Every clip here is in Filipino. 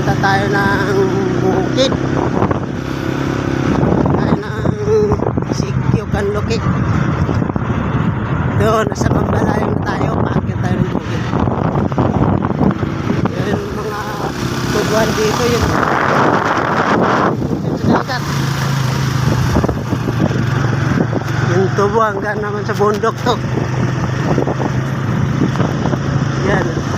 Punta tayo ng bukid. Tayo ng Sikyo Kanlukik. Doon, nasa Mambalayong na tayo. Paakyat tayo ng bukid. Yung mga tubuan dito yun. Sa dagat. Yung tubo hanggang naman sa bundok to. Yan.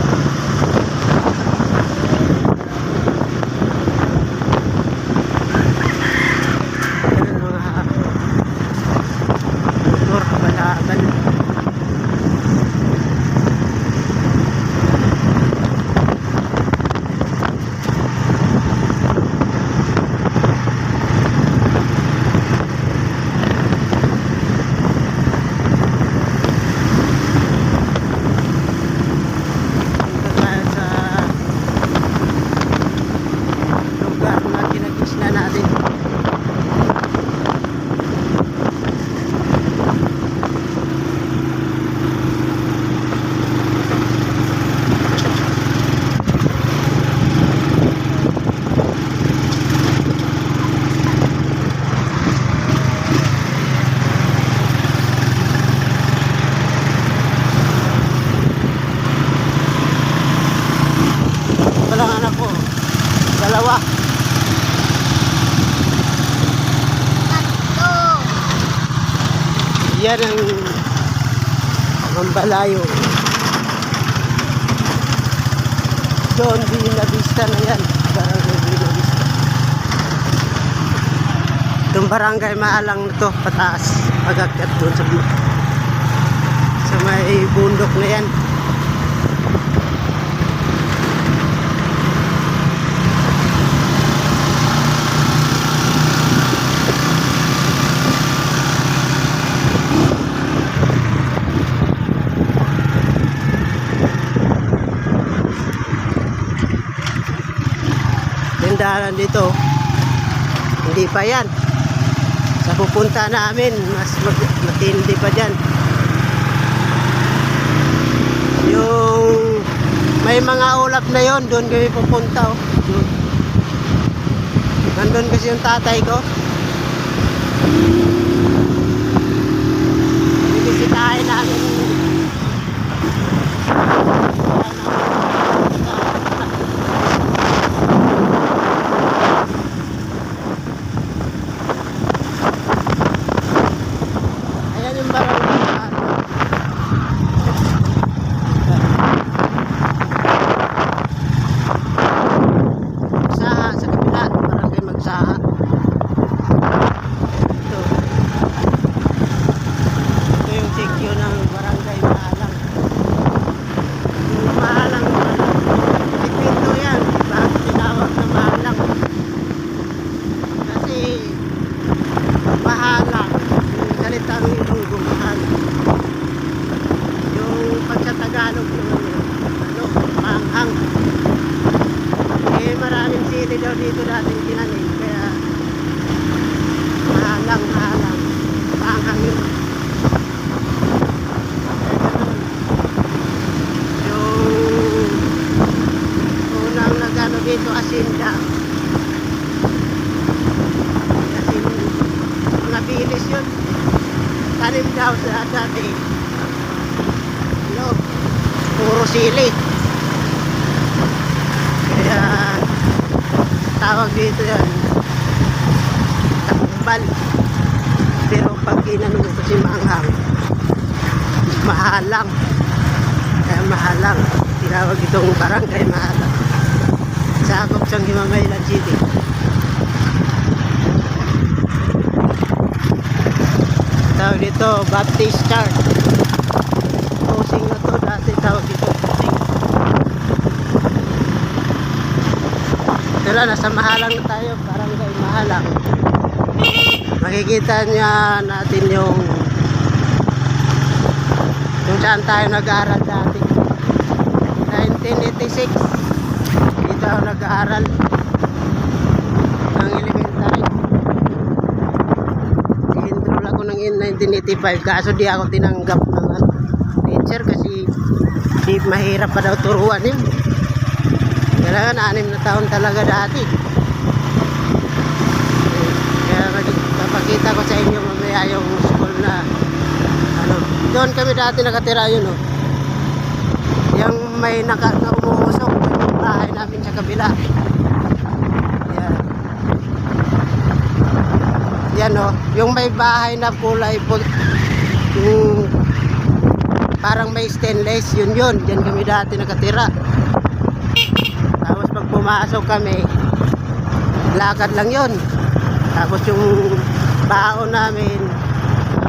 Dalawa. Yan ang Mambalayo. Doon Villa Vista na yan. Barangay Villa Vista. Itong barangay Maalang na to, pataas. Pag-akyat doon sa may bundok na yan. Daanan dito hindi pa yan sa pupunta namin, mas matindi pa dyan. Yung may mga ulap na yon, doon kami pupunta. Nandun kasi yung tatay ko, bibisitahin namin. Maraming sili daw dito dating tinanim, kaya mahalang panghang yun. Yung unang nagano dito asinda, mga bilis yun, tanim daw sa dati, puro sili. Kaya tawag dito yan takbal. Pero pag inano mo kasi maanghang, mahalang, kaya mahalang tinawag itong barangay Maalang. Sakop sang Himamaylan City. Tawag dito Baptist Church. Posing na to dati, tawag dito posing. Pero nasa Maalang na tayo, barangay Maalang. Makikita niya natin yung saan tayo nag-aaral dati. 1986 dito ako nag-aaral ng elementary. I-enroll ako ng 1985, kaso di ako tinanggap ng teacher kasi di mahirap pa daw turuan yun. Kailangan 6 na taon talaga dati. Kaya napakita ko sa inyo mamaya yung school na ano. Doon kami dati nakatira yun, oh. Yung may na umuusok yung bahay namin sa kabila. Yan. Yan, oh. Yung may bahay na kulay po, yung parang may stainless, yun. Diyan kami dati nakatira. Tapos pag pumasok kami, lakad lang yun. Tapos yung baon namin,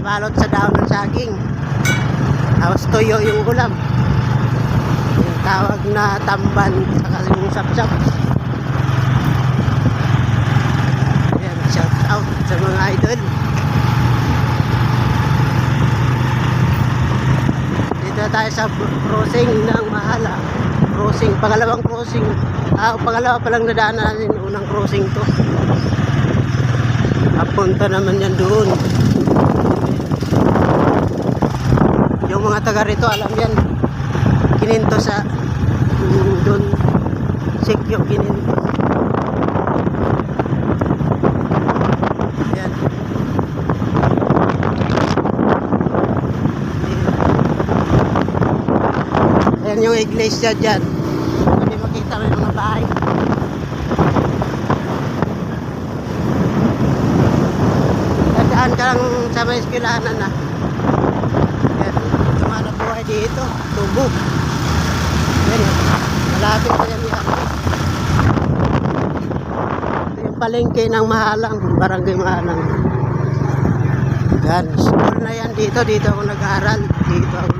balot sa daon ng saging. Tapos tuyo yung ulam. Yung tawag na tamban, saka yung sapsap. Ayan, shout out sa mga idol. Dito tayo sa crossing ng Mahala. Crossing, pangalawang crossing. Pangalawa pa lang nadaanan natin, unang crossing to. Papunta naman yan doon. Yung mga taga rito, alam yan. Kininto sa doon. Sikyo, kininto. Yan. Ayan yung iglesia dyan. Hindi makita may mga bahay. Dadaan ka lang sa may eskwelahanan na. Yan. Tumana buhay dito. Tubo. Yan. Malapit na yan yan. Ito yung palengke ng Mahalang. Barangay Mahalang. Yan. School na yan dito. Dito ako nag-aaral. Dito ako